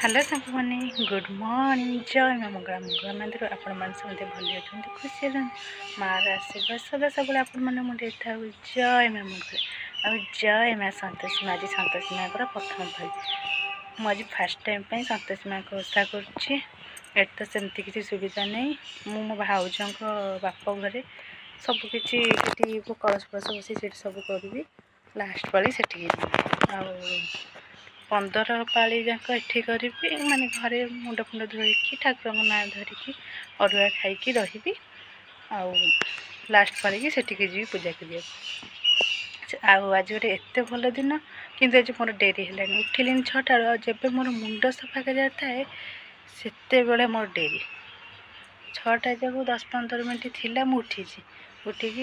Hello सांग मैंने good morning जय माँ मंगला मंगला मंदिर आपण मैंने समझे भली अच्छा खुशी मार आशीर्वाद सदा सब मुझे था जय माँ मंगला और जय माँ सतोषी माँ। आज सतोषी माँ प्रथम भाई मुझे फास्ट टाइम पर सतोषी माँ को ओषा कर तो सेमती किसी सुविधा नहीं मो भाउज बाप घरे सबकि कलश फलश बस से सब करी लास्ट पाली से 15 पाली जाक एठी करी माने घरे मुंड फुंड धोईकी ठाकुर ना धरिकी अरुआ खाई रही आउ लास्ट पाली की सेठी जी पूजा करिया आज गोटे एत भल दिन किंतु आज मोर डेरी है उठिली 6टार जब मोर मुंड सफा कर थाए से मोर डेरी 6टा जाक 10-15 मिनट थिला मु उठिकी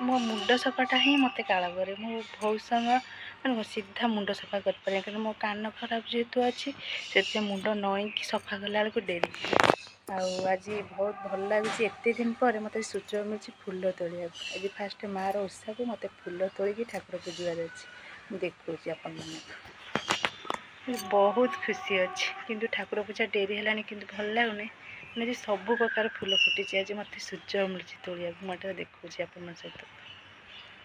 मो मुंड सफाटा ही मत काला करे मो बहुत समय मैंने सीधा मुंड सफा कर पारे कि मो कान खराब जेहेतु अच्छी से मुंड नईकी सफा कला बेलू डेरी आज बहुत भल लगे एत दिन पर मत सुजोग मिली फूल तोड़ा आज फास्ट मार ओषा को मत फूल तोड़िकी ठाकुर पूजवार अच्छे देखुची आपण बहुत खुशी अच्छी किंतु ठाकुर पूजा डेरी है कि भल लगुनि मैंने सब प्रकार फूल फुटी आज मत सुजोग मिली तोड़ा मुझे देखुची आपण सहित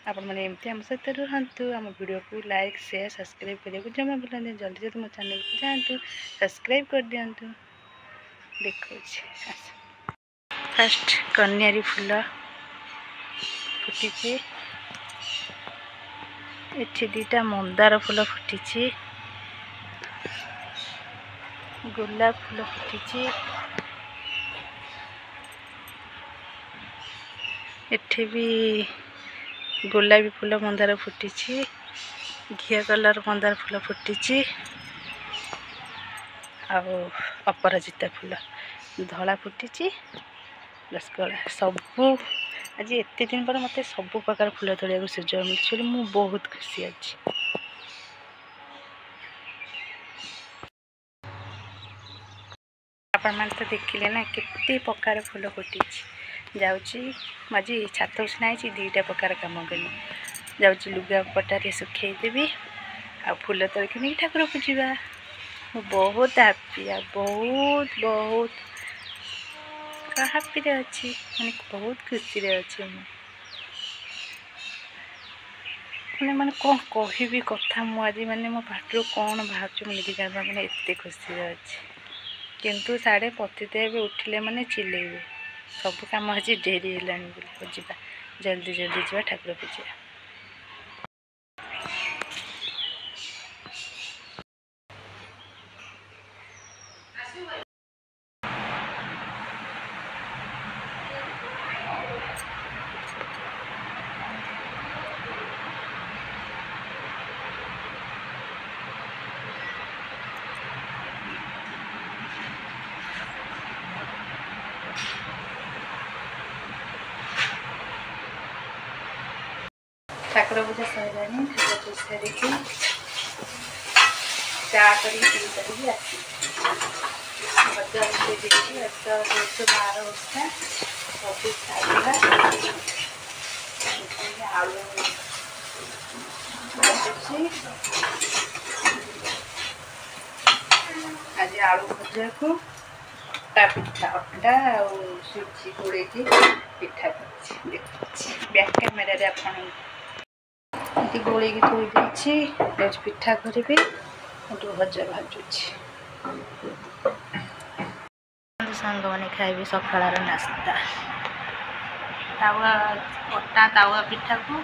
आपण मैंने एमती आम सहित रुहतु आम वीडियो को लाइक शेयर सब्सक्राइब करने को जमा भूलते जल्दी जल्दी मो चैनल को जातु सब्सक्राइब कर दिंतु देखो फास्ट कन्यारी फूल फुटी एठी 2टा मंदार फूल फुटी गोलाप फूल फुटी एठी भी गोलापी फूल मंदार फुटी घिया कलर मंदार फूल फुटी अपराजिता फूल धला फुटी रसगोला सबू आज एत दिन पर मत सब प्रकार फूल तोड़ा सुजोग मिली मु बहुत खुशी अच्छी आपण मैंने तो देखिले ना केते प्रकार फूल फुटी जाऊँगी आज छात उसना 2टा प्रकार कम करी जाऊँगी लुगा पटारे सुखेदेवी आ फूल तोड़क नहीं ठाकुर पूजा बहुत हैप्पी बहुत बहुत हैप्पी अच्छी मैंने बहुत खुशी अच्छी मैंने कौन कहि कथा मुझे मैंने मो पाटर कौन बाहर मुझे जान मैंने एत खुशी अच्छी किंतु साढ़े पतिदेव उठिले मैंने चिल्लेबे सब कम आज डेरी है बुझा जल्दी जल्दी जा ठाकुर पूजा ठाकुर पूजा सरानी ठाकुर पूजा सारिकी चा कर भजा बजे आज बार ओषा सब खाइला आलू आज आलू भजा को पिठा अटा और सुजी गोड़े पिठा बैक कैमेरा आपण गोली की थोड़ी देती पिठा करी भजा भाजुची सांग मैंने खाइबे सकाळ नास्ता तावा अटा तावा पिठा को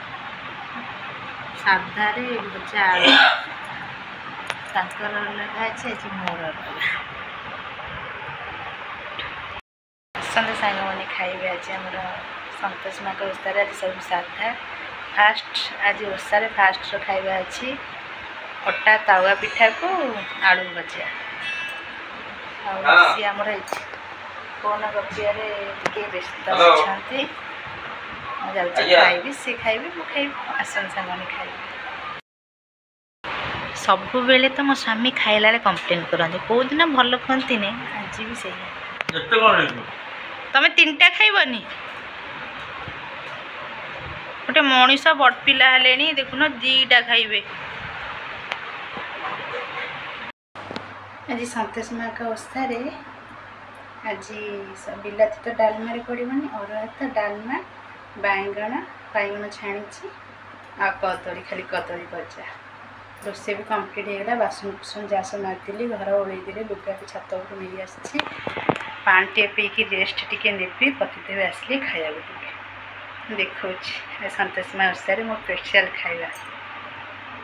साधा भजा आलू ताकर लगा आज मोर संदे सांग मैंने खाइबे आज आमर सतोषी माँ ओषार आज सब साधा फास्ट आज ओषार फास्ट खाइबा अच्छी अटा तावा पिठा को आलू भजा सी आमर फोन गपियार व्यस्त अच्छा खाइबी सी खाइबी मु खाइबी आसन सामने खाइबी सब बेले तो मो स्वामी खाइला कंप्लेन करते कौ दिन भल कहती आज भी से तमें 3टा खाइबनी गोटे मनीष बड़ पिला देखुन 2टा खाइबे आज सन्तोष माँ का ओषारे आज बिलाती तो डालमा पड़ोनी अरुआ तो डालमा बैगण छाणी आ कदली खाली कदली भजा रोषे भी कम्प्लीट होगा। बासन कुसन जास मारिदी घर ओलैदे लुगा भी छात को नहीं आसी पानी टे पीकी रेस्ट टी नेबी पतिदेव आसिले खाया देवी देखा सन्तोष माँ ओषारे मो स्पेशल खाଇବା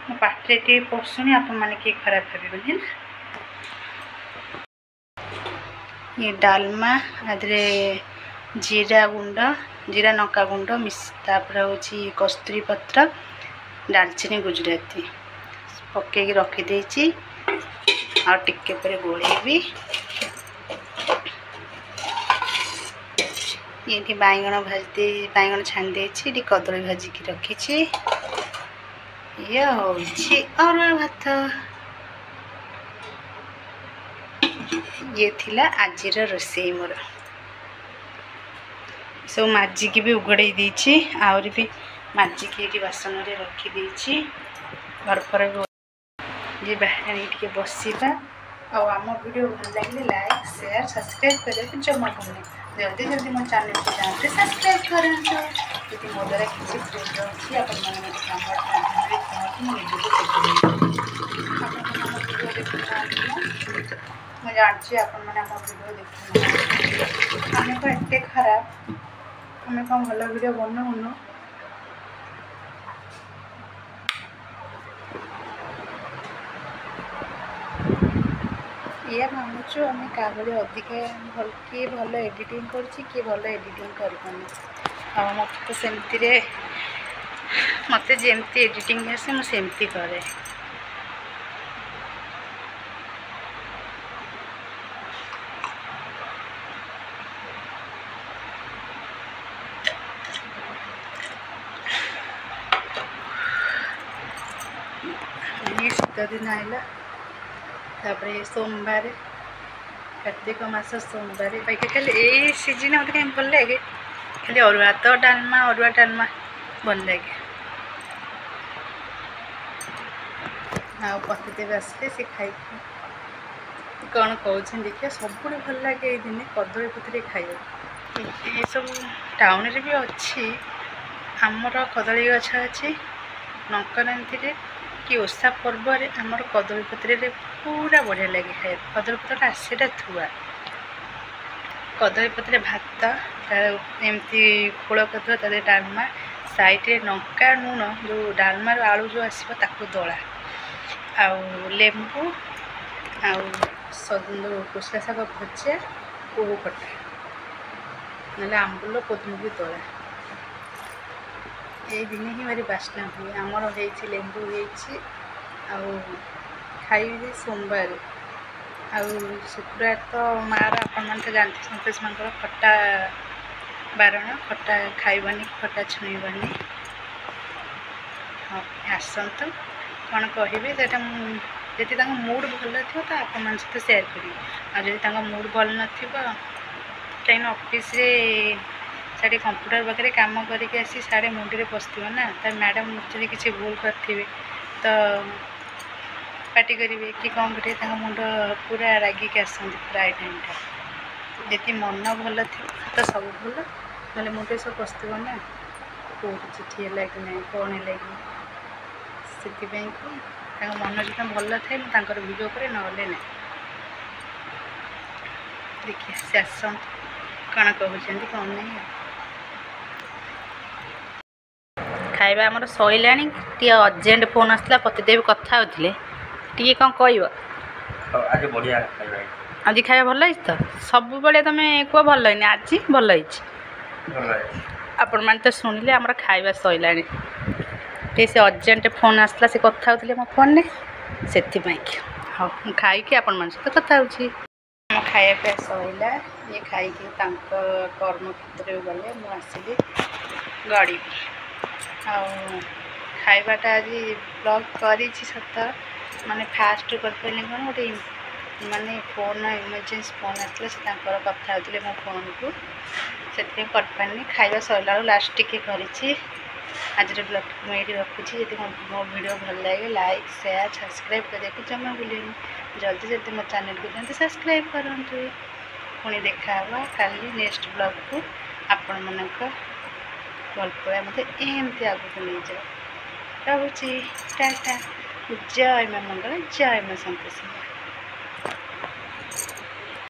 मो पाटे टे पशुनी आप किए खराब भावे ना। ये डालमा आदरे जीरा गुंड जीरा नका गुंड तापर हूँ कस्तूरी पत्र दालचीनी गुजराती पकईकि रखीदे आ टिके पर गोलेबी ये बैगण भाजी बैगण छाणी दे कदली भाजिकी रखी ये हूँ अरुआ भात ये थिला आजिर रोषे मोर सब माजिकी भी उगड़े देछि आउरी भी माजिकी ये बासन रे रखी देछि घर पर ये बाहर टे बसवा आम वीडियो भल लगे लाइक शेयर सब्सक्राइब करने जमा करना जल्दी जल्दी मो चैनल को जाते सब्सक्राइब करूँ यदि मो द्वारा किसी भूल रही मुझे जानची आपण मैंने आम वीडियो देखुना आम को एत खराब आम कौन भल वीडियो बनाऊन ये मानुचु आम क्या अधिका भल किए भल एडिटिंग किए भल एडिटिंग कर मत तो सेमती मत जमती एडिटिंग आसे मुझे करे शीत दिन आइला तापर सोमवार कार्तिक मास सोमवार पाइक खाली ये सीजन मत कहीं भल लगे खाली अरुआ तो डालमा भल लगे आ पतिदेव आसले सी खाई कौन कौन देखिए सब भल लगे ये दिन कदली पत्र खाइबा ये सब टाउन रे भी अच्छी आमर कदली गछ अच्छी नंकरांति कि ओषा पर्व आमर कदली पत्र पूरा बढ़िया लगे खाए कदली पत्र आसीटा थुआ कदली पत्र भात एमती खोल कर डालमा साइड लंका लुण जो डालमार आलू जो आसो ताकू दला लेंबू कोसला शाग भजा ओहू खटा ना आंबुल पद्मकी दला ये दिन ही भारी बास्ना हुए आमर हो लेंबू हो खाइबे सोमवार आ शुक्रवार तो मार आपण तो जानते सन्तोष माँ खटा बारण खटा खाइबानी खटा छुईबानी हाँ आसतु कौन कहे जी मूड भल थो तो आपण सहित सेयार करी मूड भल न कहीं ऑफिस साढ़े कंप्यूटर पाखे कम करके आसी साढ़े मुंडे पशुव ना तो मैडम जब किसी भूल करेंगे तो पार्टी करेंगे कि कौन करेंगे मुंड पूरा रागिक आसती प्राय टाइमटा जी मन भल थी तो सब भल ना मुंडे सब पशुव ना कौट चिठी है कि ना कौन है कि मन जो भल थाए मुझे भिडियो करे ना देखिए से आसत कौन कहते कौन नहीं खाଇବା ଆମର ସଇଲାଣି टी अर्जेंट फोन आसला पतिदेव कथा होते टी कौन कह आज बढ़िया खाଇବା आज खाଇବା भल है तो सब बेले तुम कह भल है आज भल है आपण मैंने तो शुणिले आमर खाଇବା सइलाणी टी से अर्जेंट फोन आसला से कथा होते मो फोन से हाँ खाई आपण मान सहित कथा होची खाया पे सइला ये खाई कर्म क्षेत्र गले मुझे गड़ी खाइबाटा आज ब्लॉग करी सत माने फास्ट कर कौन गोटे माने फोन इमरजेंसी फोन आसला से कथा होते मो फोन को से कर पानी खाଇବା सरला लास्ट टिके करी आज ब्लॉग मुझे रखुच्छी जब मो वीडियो भल लगे लाइक शेयर सब्सक्राइब करने को जमा भूलें जल्दी जल्दी मो चैनल को जाते सब्सक्राइब करूँ पुणी देखा काली नेक्स्ट ब्लॉग को आपण मन भल पाया मत एमती आगे नहीं जाओ रोचे टाटा जय माँ मंगल जय माँ संतोषी।